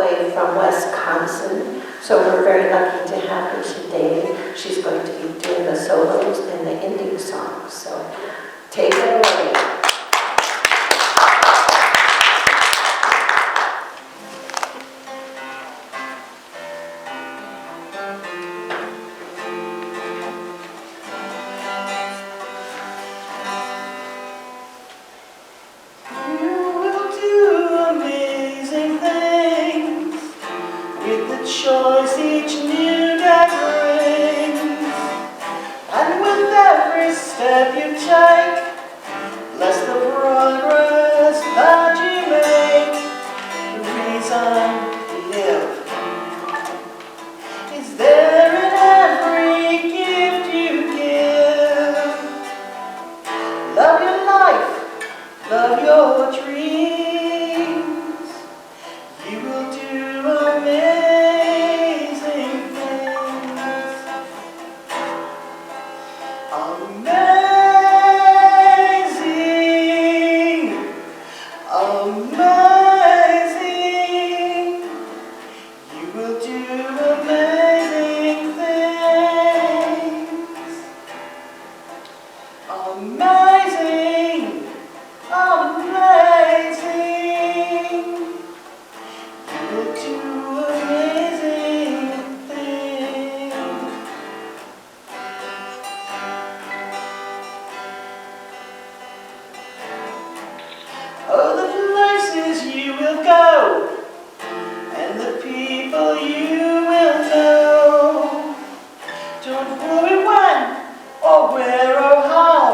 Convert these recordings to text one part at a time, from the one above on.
way from Wisconsin, so we're very lucky to have her today. She's going to be doing the solos and the ending songs, so take it away. Choice each new day brings, and with every step you take, bless the progress that you make. The reason you live is there in every gift you give. Love your life, love your dreams. You will do amazing. Oh, the places you will go, and the people you will know. Don't worry when, or where, or how.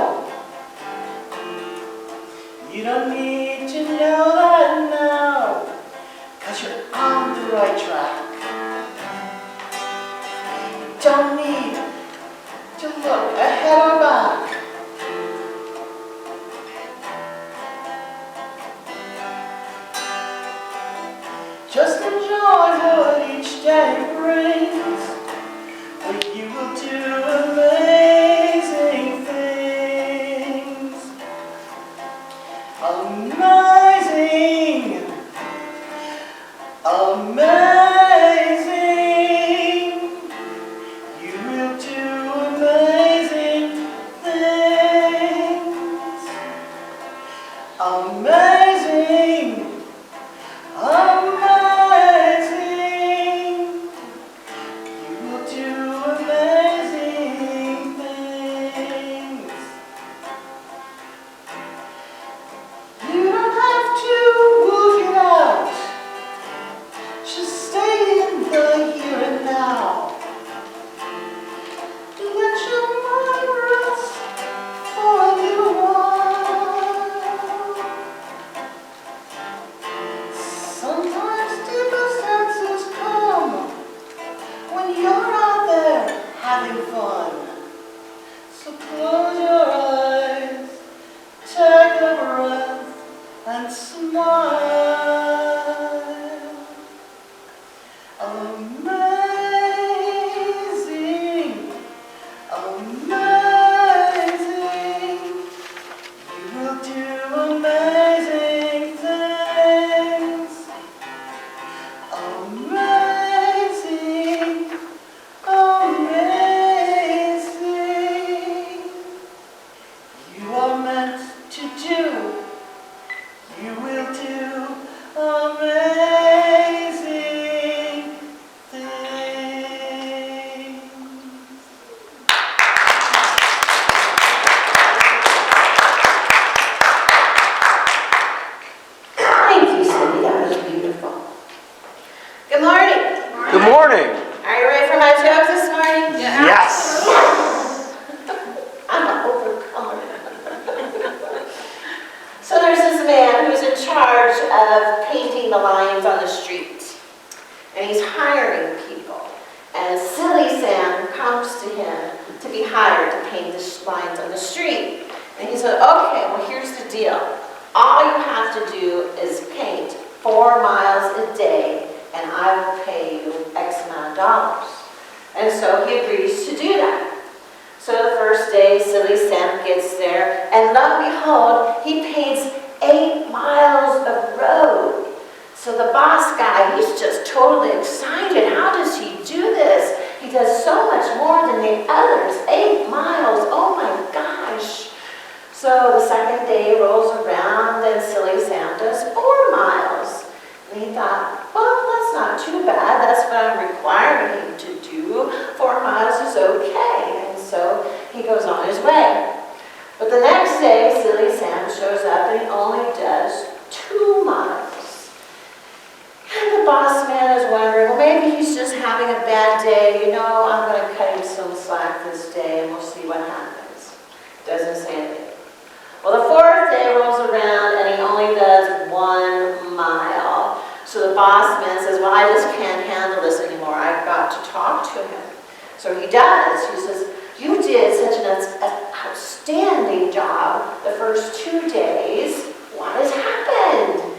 You don't need to know that now, 'cause you're on the right track. You don't need to look ahead or back. Just enjoy what each day brings, for you will do amazing things. Amazing, amazing. You will do amazing things. Amazing. Having fun. So close your eyes, take a breath, and smile. Amazing, amazing. You will do amazing things. Amazing, amazing. You are meant to do, you will do amazing things. Thank you, Cindy. That was beautiful. Good morning. Good morning. Are you ready for my jokes this morning? Yes. I'm an overcomer. So there's this man who's in charge of painting the lines on the street. And he's hiring people. And Silly Sam comes to him to be hired to paint the lines on the street. And he said, okay, well here's the deal. All you have to do is paint 4 miles a day and I will pay you X amount of dollars. And so he agrees to do that. So the first day, Silly Sam gets there, and lo and behold, he paints 8 miles of road. So the boss guy, he's just totally excited. How does he do this? He does so much more than the others. 8 miles, oh my gosh. So the second day rolls around, and Silly Sam does 4 miles. And he thought, well, that's not too bad. That's what I'm requiring him to do. 4 miles is okay. And so he goes on his way. But the next day, Silly Sam shows up and he only does 2 miles. And the boss man is wondering, well, maybe he's just having a bad day. You know, I'm going to cut him some slack this day and we'll see what happens. Doesn't say anything. Well, the 4th day rolls around and he only does 1 mile. So the boss man says, well, I just can't handle this anymore. I've got to talk to him. So he does. He says, you did such an outstanding job the first 2 days. What has happened?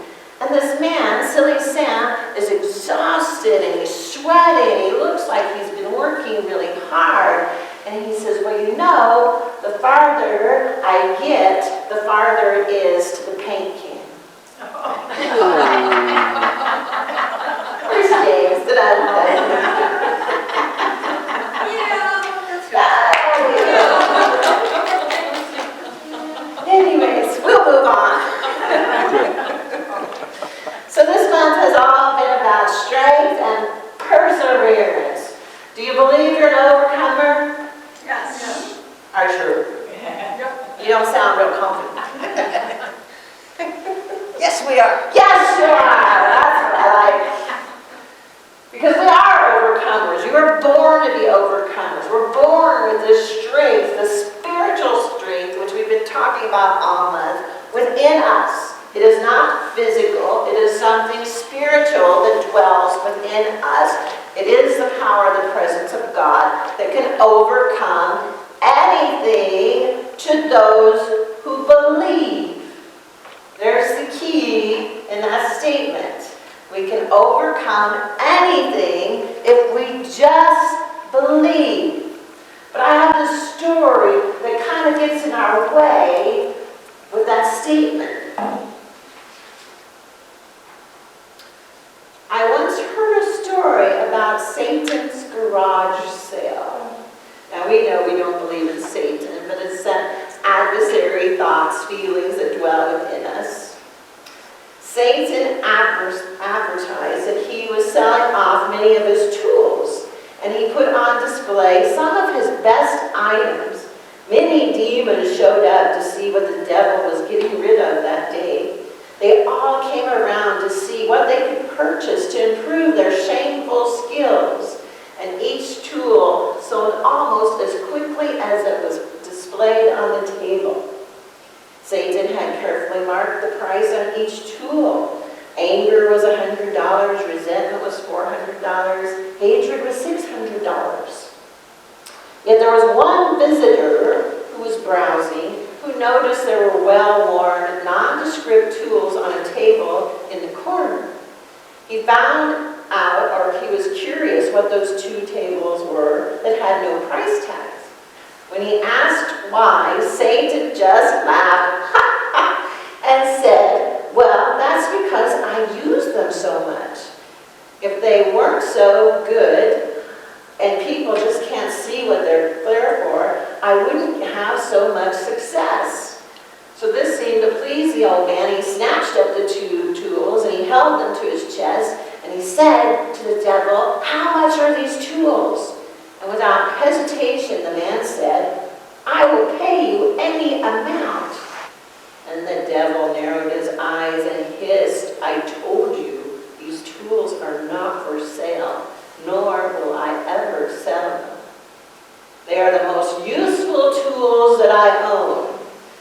And this man, Silly Sam, is exhausted and he's sweating. He looks like he's been working really hard. And he says, well, you know, the farther I get, the farther it is to the paint can. Where's James? Did I Anyways, we'll move on. So this month has all been about strength and perseverance. Do you believe you're an overcomer? Yes. Are you sure? Yep. You don't sound real confident. Yes, we are. Yes, you are. That's what I like. Because we are overcomers. You were born to be overcomers. We're born with this strength, the spiritual strength, which we've been talking about all month, within us. It is not physical. It is something spiritual that dwells within us. It is the power of the presence of God that can overcome anything to those who believe. There's the key in that statement. We can overcome anything if we just believe. But I have this story that kind of gets in our way with that statement. I once heard a story about Satan's garage sale. Now we know we don't believe in Satan, but it's adversary thoughts, feelings that dwell within us. Satan advertised that he was selling off many of his tools, and he put on display some of his best items. Many demons showed up to see what the devil was getting rid of that day. They all came around to see what they could purchase to improve their shameful skills. And each tool sold almost as quickly as it was displayed on the table. Satan had carefully marked the price on each tool. Anger was $100, resentment was $400, hatred was $600. Yet there was one visitor who was browsing who noticed there were well-worn, nondescript tools on a table in the corner. He found out, or he was curious what those 2 tables were that had no price tags. When he asked why, Satan just laughed and said, well, that's because I use them so much. If they weren't so good, and people just can't see what they're there for, I wouldn't have so much success. So this seemed to please the old man. He snatched up the 2 tools and he held them to his chest and he said to the devil, how much are these tools? And without hesitation, the man said, I will pay you any amount. And the devil narrowed his eyes and hissed, I told you, these tools are not for sale, nor will I ever sell them. They are the most useful tools that I own.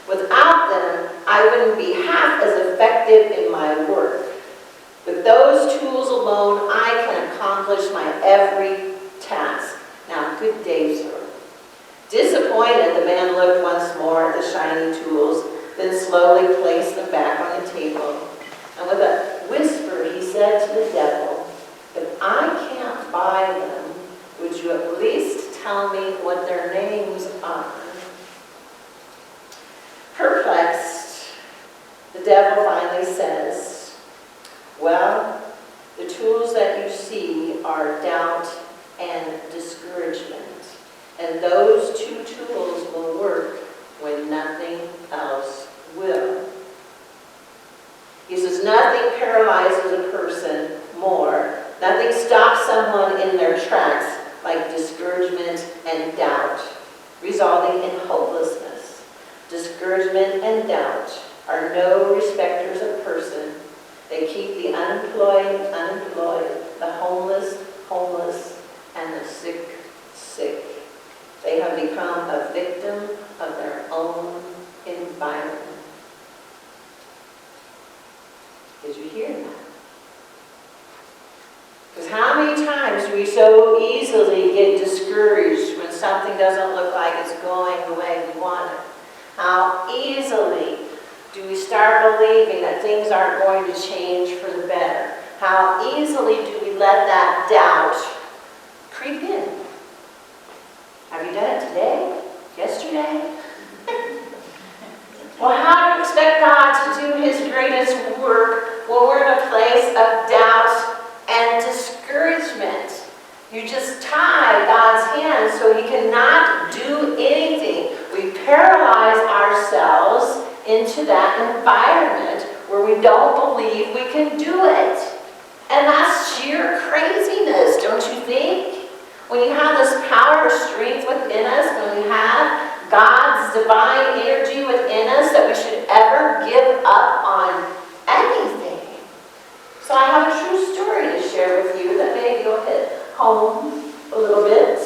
Without them, I wouldn't be half as effective in my work. With those tools alone, I can accomplish my every task. Now, good day, sir. Disappointed, the man looked once more at the shiny tools, then slowly placed them back on the table. And with a whisper, he said to the devil, if I can't buy them, would you at least tell me what their names are? Perplexed, the devil finally says, well, The tools that you see are doubt and discouragement. And those two tools will work when nothing else will. He says nothing paralyzes a person more. Nothing stops someone in their tracks like discouragement and doubt, resulting in hopelessness. Discouragement and doubt are no respecters of person. They keep the unemployed, the homeless, homeless, and the sick, sick. They have become a victim of their own environment. Did you hear that? Because how many times do we so easily get discouraged when something doesn't look like it's going the way we want it? How easily do we start believing that things aren't going to change for the better? How easily do we let that doubt creep in? Have you done it today? Yesterday? Well, how do you expect God to do His greatest work when we're in a place of doubt and discouragement? You just tie God's hands so He cannot do anything. We paralyze ourselves into that environment where we don't believe we can do it. And that's sheer craziness, don't you think? When you have this power or strength within us, when we have God's divine energy within us, that we should ever give up on anything. So I have a true story to share with you that maybe will hit home a little bit.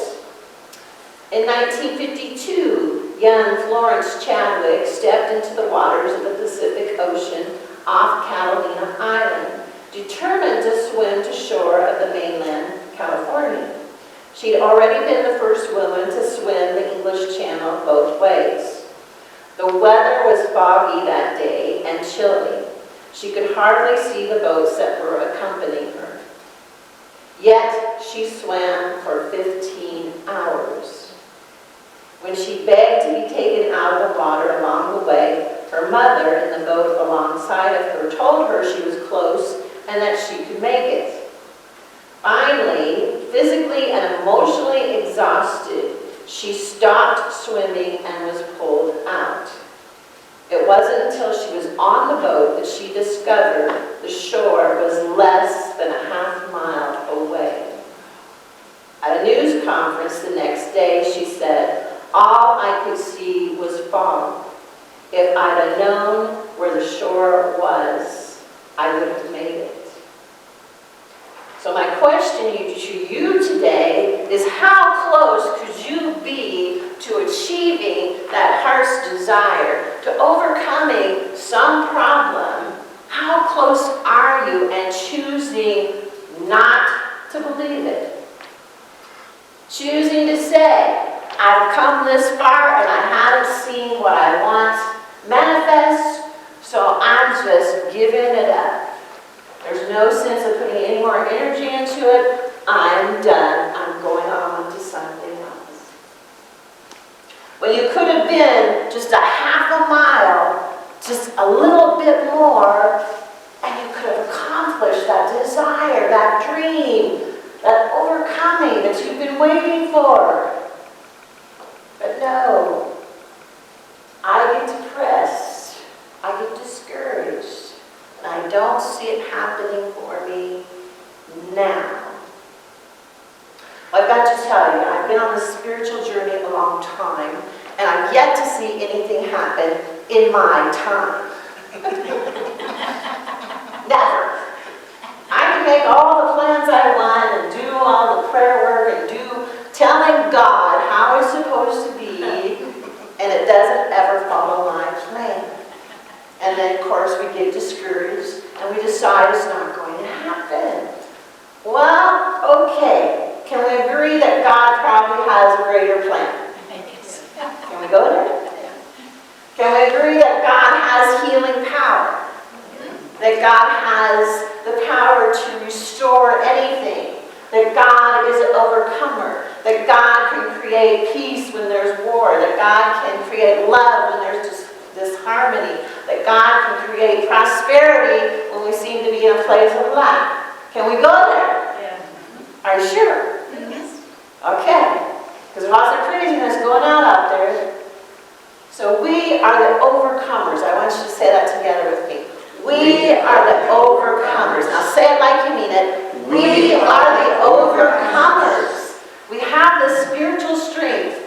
In 1952, young Florence Chadwick stepped into the waters of the Pacific Ocean off Catalina Island, determined to swim to shore of the mainland, California. She'd already been the first woman to swim the English Channel both ways. The weather was foggy that day and chilly. She could hardly see the boats that were accompanying her. Yet she swam for 15 hours. When she begged to be taken out of the water along the way, her mother in the boat alongside of her told her she was close and that she could make it. Finally, physically and emotionally exhausted, she stopped swimming and was pulled out. It wasn't until she was on the boat that she discovered the shore was less than a half-mile away. At a news conference the next day, she said, "All I could see was fog. If I'd have known where the shore was, I would have made it." So my question to you today is, how close could you be to achieving that heart's desire, to overcoming some problem? How close are you and choosing not to believe it? Choosing to say, I've come this far and I haven't seen what I want manifest, so I'm just giving it up. There's no sense of putting any more energy into it. I'm done. I'm going on to something else. When you could have been just a half a mile, just a little bit more, and you could have accomplished that desire, that dream, that overcoming that you've been waiting for. But no, I get depressed, I get discouraged, and I don't see it happening for me now. I've got to tell you, I've been on this spiritual journey a long time, and I've yet to see anything happen in my time. Never. I can make all the plans I want and do all the prayer work and telling God how it's supposed to be, and it doesn't ever follow my plan. And then, of course, we get discouraged and we decide it's not going to happen. Well, okay. Can we agree that God probably has a greater plan? Can we go there? Can we agree that God has healing power? That God has the power to restore anything? That God is an overcomer? That God can create peace when there's war? That God can create love when there's disharmony? That God can create prosperity when we seem to be in a place of lack? Can we go there? Yeah. Are you sure? Yes. Okay. Because there's lots of craziness going on out there. So we are the overcomers. I want you to say that together with me. We are the overcomers. Now say it like you mean it. We are the overcomers. We have the spiritual strength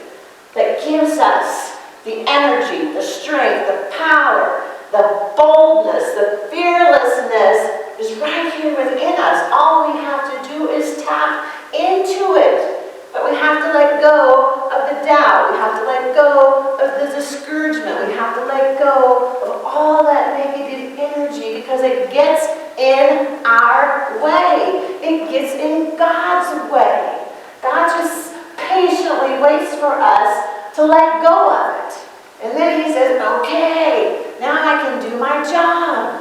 that gives us the energy, the strength, the power, the boldness, the fearlessness is right here within us. All we have to do is tap into it. But we have to let go of the doubt. We have to let go of the discouragement. We have to let go of all that negative energy because it gets in our way. It gets in God's way. God just patiently waits for us to let go of it. And then he says, okay, now I can do my job.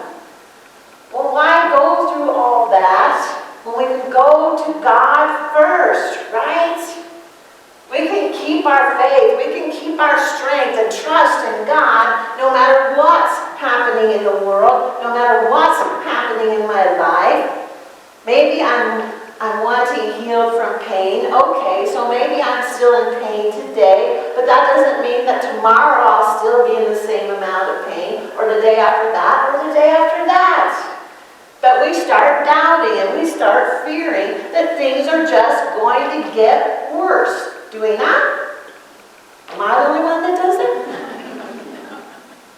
Well, why go through all that when we can go to God first, right? We can keep our faith, we can keep our strength and trust in God no matter what's happening in the world, no matter what's happening in my life. Maybe I'm wanting healed from pain. Okay, so maybe I'm still in pain today, but that doesn't mean that tomorrow I'll still be in the same amount of pain, or the day after that, or the day after that. But we start doubting and we start fearing that things are just going to get worse. Do we not? Am I the only one that does it?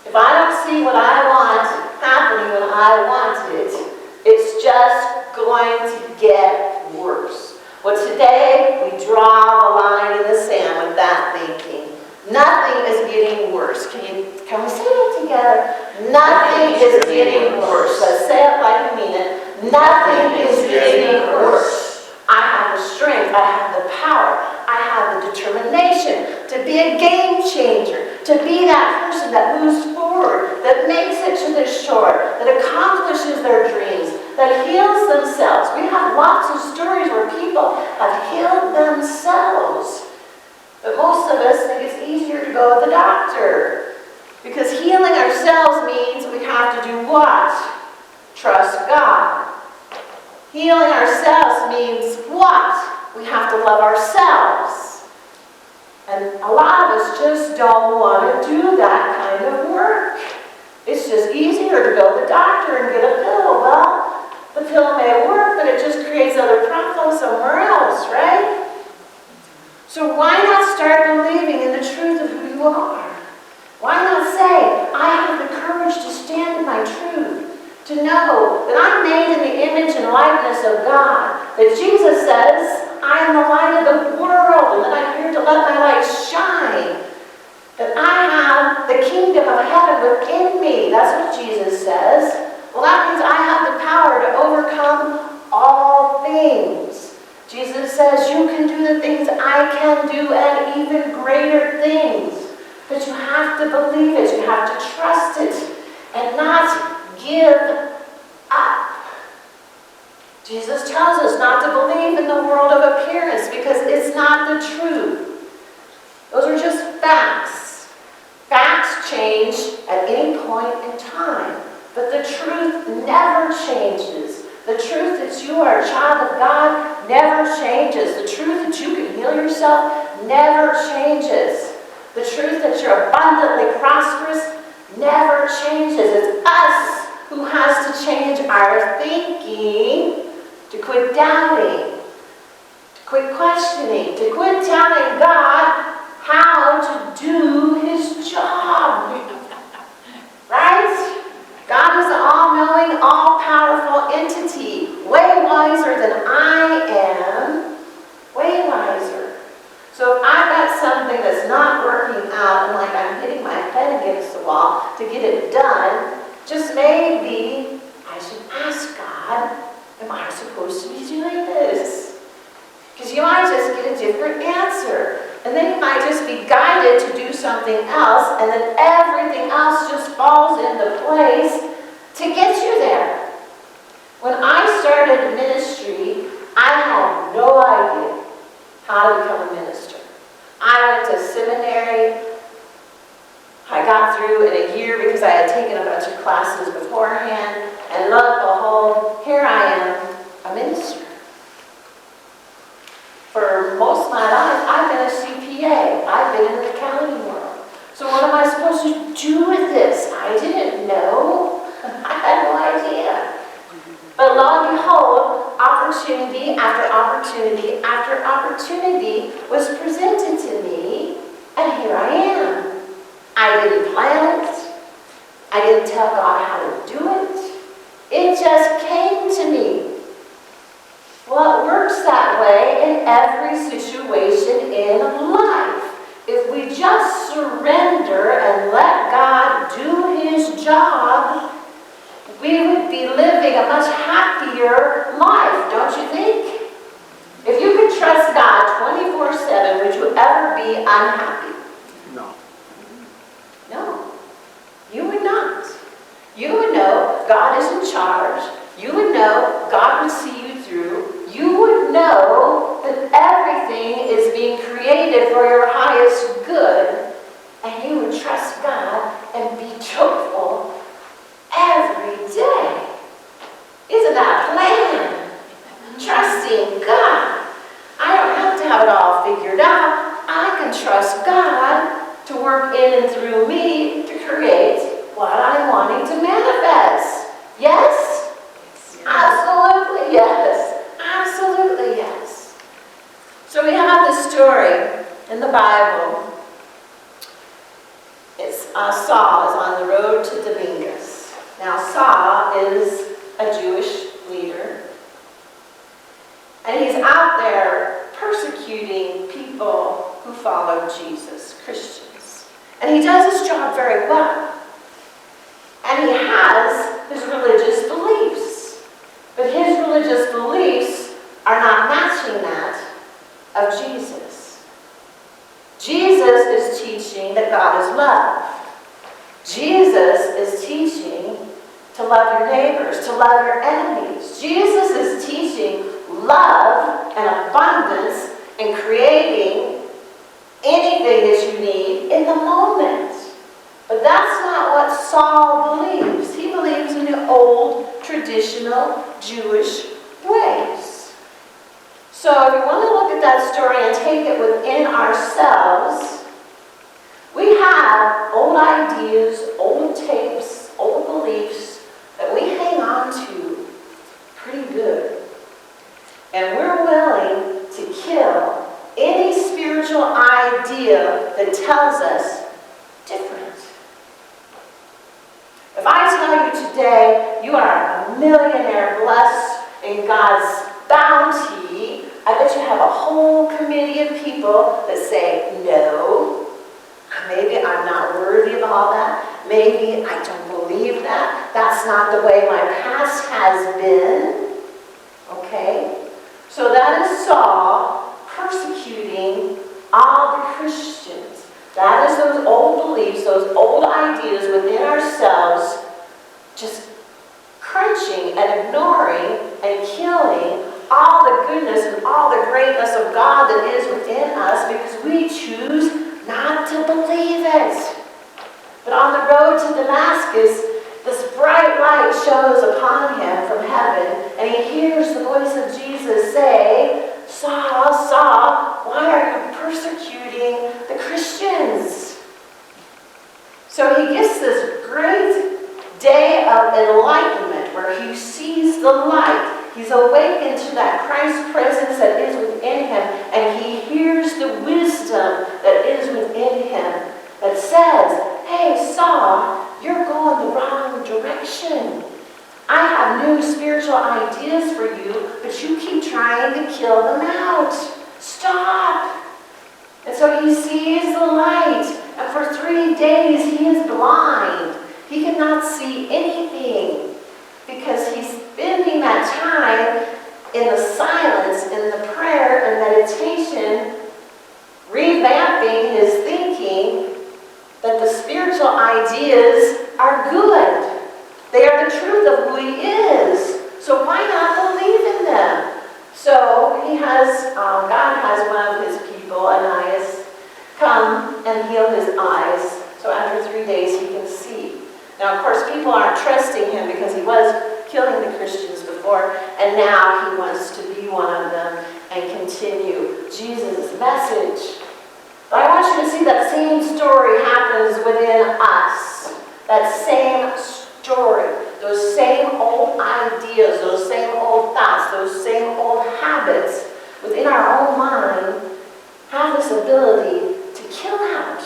If I don't see what I want happening when I want it, it's just going to get worse. Well, today we draw the line in the sand with that thinking. Nothing is getting worse. Can we say it together? Nothing is getting worse. Let's say it like we mean it. Nothing is getting worse. I have the strength. I have the power. I have the determination to be a game changer, to be that person that moves forward, that makes it to the shore, that accomplishes their dreams, that heals themselves. We have lots of stories where people have healed themselves. But most of us think it's easier to go to the doctor. Because healing ourselves means we have to do what? Trust God. Healing ourselves means what? We have to love ourselves. And a lot of us just don't want to do that kind of work. It's just easier to go to the doctor and get a pill. Well, the pill may work, but it just creates other problems somewhere else, right? So why not start believing in the truth of who you are? Why not say, I have the courage to stand in my truth, to know that I'm made in the image and likeness of God, that Jesus says, I am the light of the world, and that I'm here to let my light shine, that I have the kingdom of heaven within me. That's what Jesus says. Well, that means I have the power to overcome all things. Jesus says, you can do the things I can do and even greater things. But you have to believe it. You have to trust it and not give up. Jesus tells us not to believe in the world of appearance because it's not the truth. Those are just facts. Facts change at any point in time. But the truth never changes. The truth that you are a child of God never changes. The truth that you can heal yourself never changes. The truth that you're abundantly prosperous never changes. It's us who has to change our thinking, to quit doubting, to quit questioning, to quit telling God how to do His job. Right? God is an all-knowing, all-powerful entity, way wiser than I am, way wiser. So if I've got something that's not working out and like I'm hitting my head against the wall to get it done, just maybe I should ask God, am I supposed to be doing this? Because you might just get a different answer. And then you might just be guided to do something else, and then everything else just falls into place to get you there. When I started ministry, I had no idea how to become a minister. I went to seminary. I got through in a year because I had taken a bunch of classes beforehand, and lo and behold, here I am. I'm in minister. For most of my life, I've been a CPA. I've been in the accounting world. So what am I supposed to do with this? I didn't know. I had no idea. But lo and behold, opportunity after opportunity after opportunity was presented to me, and here I am. I didn't plan it. I didn't tell God how to do it. It just came to me. Well, it works that way in every situation in life. If we just surrender and let God do His job, we would be living a much happier life, don't you think? If you could trust God 24/7, would you ever be unhappy? No. No. You would not. You would know God is in charge. You would know God would see you through. You would know that everything is being created for your highest good. And you would trust God and be joyful every day. Isn't that a plan? Trusting God. I don't have to have it all figured out. I can trust God to work in and through me to create what I'm wanting to manifest. Yes? Absolutely yes. Absolutely yes. So we have this story in the Bible. It's Saul is on the road to Damascus. Now Saul is a Jewish leader. And he's out there persecuting people who follow Jesus, Christians. And he does his job very well. And he has his religious beliefs. But his religious beliefs are not matching that of Jesus. Jesus is teaching that God is love. Jesus is teaching to love your neighbors, to love your enemies. Jesus is teaching love and abundance and creating anything that you need in the moment. But that's not what Saul believes. He believes in the old, traditional Jewish ways. So if we want to look at that story and take it within ourselves, we have old ideas, old tapes, old beliefs that we hang on to pretty good. And we're willing to kill any spiritual idea that tells us different. If I tell you today you are a millionaire blessed in God's bounty, I bet you have a whole committee of people that say, no, maybe I'm not worthy of all that. Maybe I don't believe that. That's not the way my past has been. Okay? So that is Saul persecuting all the Christians. That is those old beliefs, those old ideas within ourselves, just crunching and ignoring and killing all the goodness and all the greatness of God that is within us because we choose not to believe it. But on the road to Damascus, this bright light shows upon him from heaven, and he hears the voice of Jesus say, Saul, Saul, why are you persecuting the Christians? So he gets this great day of enlightenment where he sees the light. He's awakened to that Christ presence that is within him, and he hears the wisdom that is within him that says, hey, Saul, you're going the wrong direction. I have new spiritual ideas for you, but you keep trying to kill them out. Stop. And so he sees the light, and for 3 days he is blind. He cannot see anything because he's spending that time in the silence, in the prayer and meditation, revamping his thinking that the spiritual ideas are good. They are the truth of who he is. So why not believe in them? So he has, God has one of his people, Ananias, come and heal his eyes. So after 3 days he can see. Now, of course, people aren't trusting him because he was killing the Christians before. before, and now he wants to be one of them and continue Jesus' message. But I want you to see that same story happens within us. That same story, those same old ideas, those same old thoughts, those same old habits within our own mind have this ability to kill out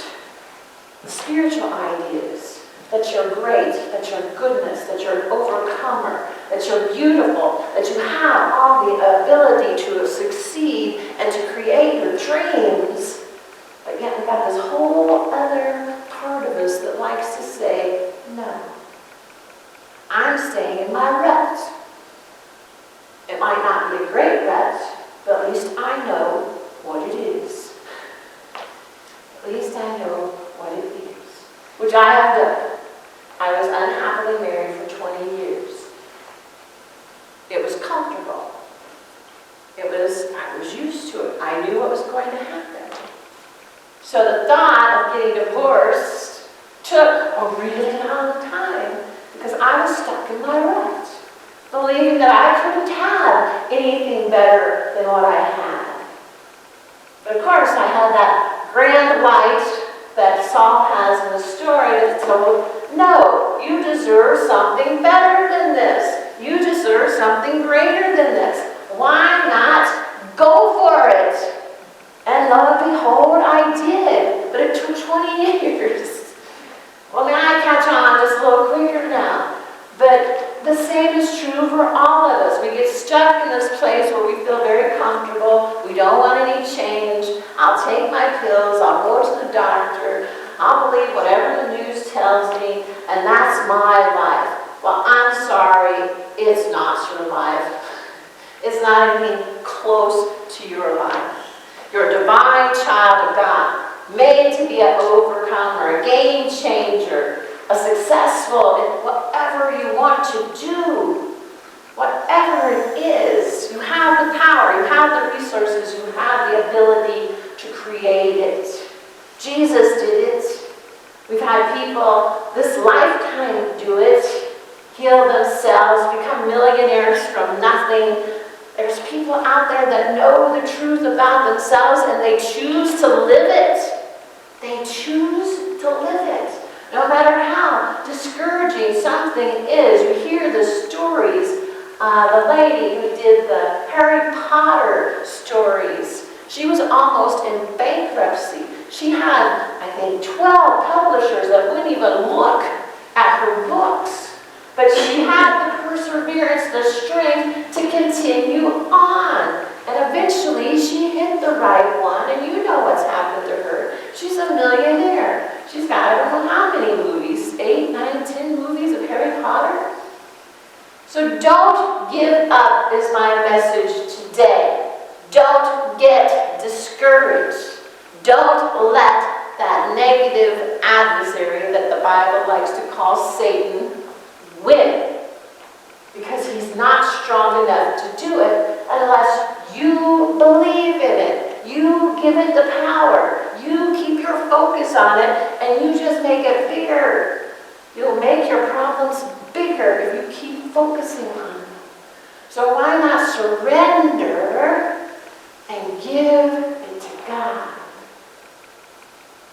the spiritual ideas that you're great, that you're goodness, that you're an overcomer, that you're beautiful, that you have all the ability to succeed and to create your dreams. But yet we've got this whole other part of us that likes to say, no, I'm staying in my rut. It might not be a great rut, but at least I know what it is. At least I know what it is, which I have done. I was unhappily married for 20 years. It was comfortable. I was used to it. I knew what was going to happen. So the thought of getting divorced took a really long time because I was stuck in my rut, believing that I couldn't have anything better than what I had. But of course, I had that grand light that Saul has in the story that told, no, you deserve something better than this. You deserve something greater than this. Why not go for it? And lo and behold, I did. But it took 20 years. Well, now I catch on just a little quicker now. But the same is true for all of us. We get stuck in this place where we feel very comfortable. We don't want any change. I'll take my pills. I'll go to the doctor. I'll believe whatever the news tells me. And that's my life. Well, I'm sorry. It's not your life. It's not anything close to your life. You're a divine child of God, made to be an overcomer, a game changer, a successful in whatever you want to do. Whatever it is, you have the power, you have the resources, you have the ability to create it. Jesus did it. We've had people this lifetime do it, heal themselves, become millionaires from nothing. There's people out there that know the truth about themselves and they choose to live it. They choose to live it. No matter how discouraging something is, you hear the stories. The lady who did the Harry Potter stories, she was almost in bankruptcy. She had, I think, 12 publishers that wouldn't even look at her books. But she had the perseverance, the strength to continue on. And eventually she hit the right one, and you know what's happened to her. She's a millionaire. She's got, I don't know how many movies, 8, 9, 10 movies of Harry Potter. So don't give up is my message today. Don't get discouraged. Don't let that negative adversary that the Bible likes to call Satan win. Because he's not strong enough to do it unless you believe in it. You give it the power. You keep your focus on it and you just make it bigger. You'll make your problems bigger if you keep focusing on it. So why not surrender and give it to God?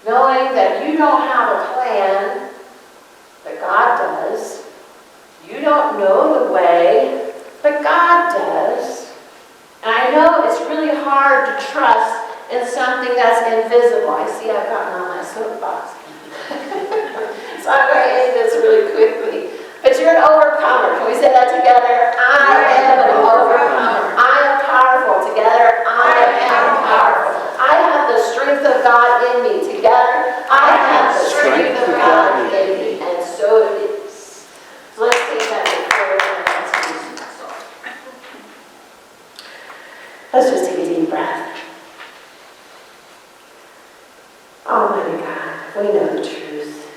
Knowing that you don't have a plan, but God does. You don't know the way, but God does. And I know it's really hard to trust in something that's invisible. I see I've gotten on my soapbox. So I'm going to end this really quickly. But you're an overcomer. Can we say that together? I am an overcomer. I am powerful. Together, I am powerful. I have the strength of God in me. Together, I have the strength of God in me. And so it is. So let's take that in prayer and let's use that song. Let's just take a deep breath. Almighty God, we know the truth.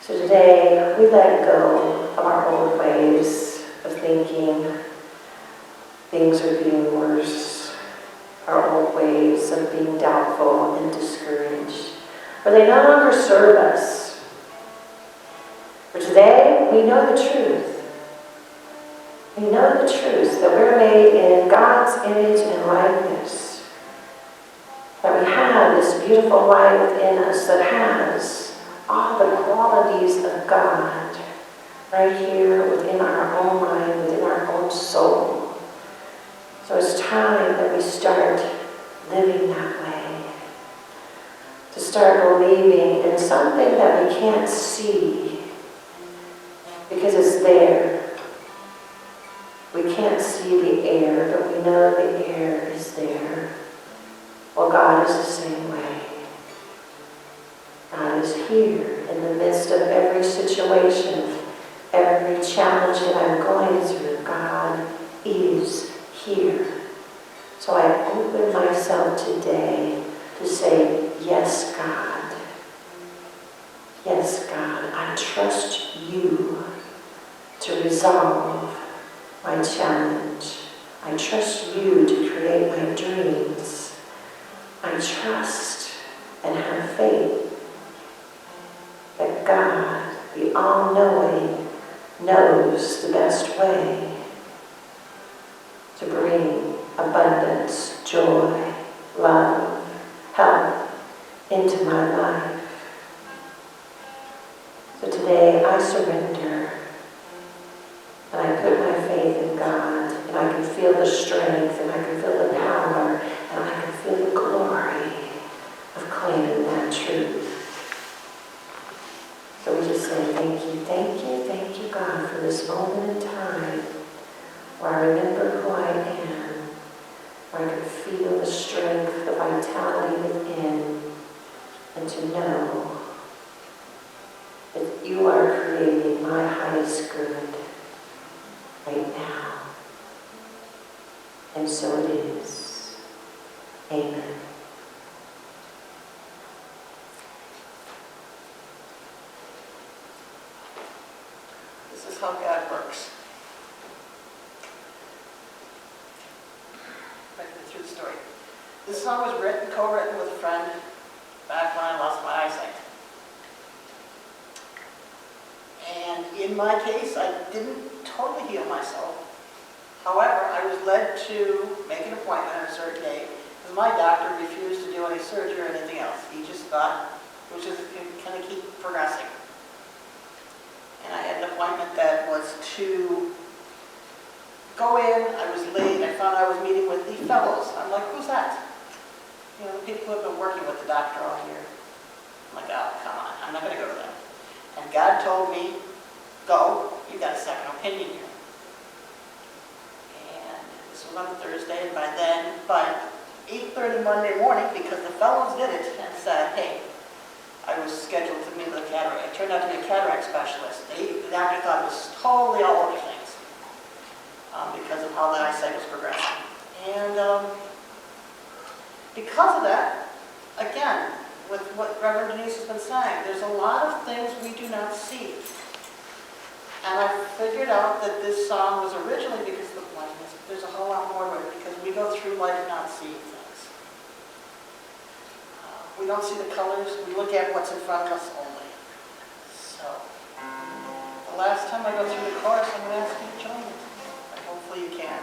So today, we let go of our old ways of thinking things are getting worse, our old ways of being doubtful and discouraged, for they no longer serve us. For today, we know the truth. We know the truth that we're made in God's image and likeness. That we have this beautiful light within us that has all the qualities of God right here within our own mind, within our own soul. So it's time that we start living that way. To start believing in something that we can't see because it's there. We can't see the air, but we know the air is there. Well, God is the same way. God is here in the midst of every situation, every challenge that I'm going through. God is here. So I open myself today to say, yes, God. Yes, God, I trust you to resolve my challenge. I trust you to create my dreams. I trust and have faith that God, the all-knowing, knows the best way to bring abundance, joy, love, health into my life. So today I surrender and I put my faith in God, and I can feel the strength, and I can feel the power, and I can feel the glory of claiming that truth. So we just say thank you, God, for this moment in time where I remember who I am, where I can feel the strength, the vitality within, and to know that you are creating my highest good right now. And so it is. Amen. This is how God works. Right through the story. This song was co-written with a friend back when I lost my eyesight. And in my case, I didn't totally heal myself. However, I was led to make an appointment on a certain day because my doctor refused to do any surgery or anything else. He just thought it was just going to keep progressing. And I had an appointment that was to go in. I was late. I found I was meeting with the fellows. I'm like, who's that? You know, the people who have been working with the doctor all year. I'm like, oh, come on. I'm not going to go to them. And God told me, go. You got a second opinion here. And this was on a Thursday, and by 8:30 Monday morning, because the fellows did it and said, hey, I was scheduled to meet with a cataract. I turned out to be a cataract specialist. The doctor thought it was totally all over things because of how the eyesight was progressing. And because of that, again, with what Reverend Denise has been saying, there's a lot of things we do not see. And I figured out that this song was originally because of the blindness, but there's a whole lot more to it because we go through life not seeing things. We don't see the colors, we look at what's in front of us only. So, the last time I go through the chorus, I'm going to ask you to join me. And hopefully you can.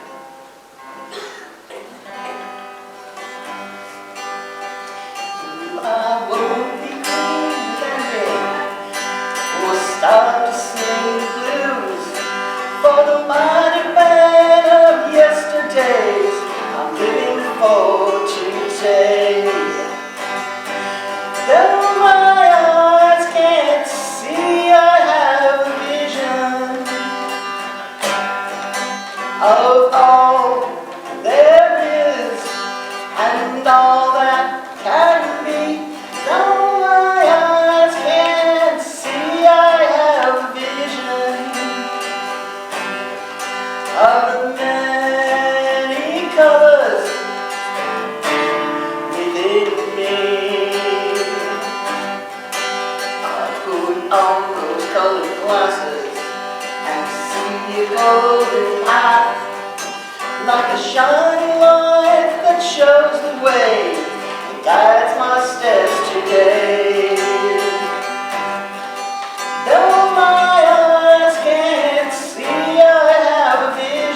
I won't be clean or start to sing the blues for the mighty man of yesterdays. I'm living for today. Though my eyes can't see, I have a vision of all there is and all that can be. Though my eyes can't see, I have a vision of the many colors within me. I put on those colored glasses and see a golden path, like a shining light that shows the way, and guides my steps today. Though my eyes can't see, I have a vision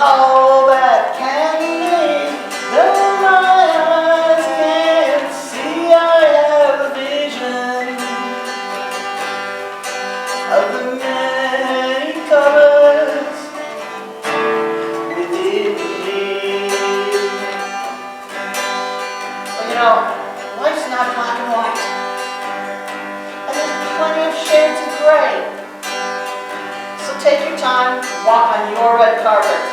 all that can be. Though my eyes can't see, I have a vision of the many colors within me. Well, life's not black and white, and there's plenty of shades of gray. So take your time, walk on your red carpet.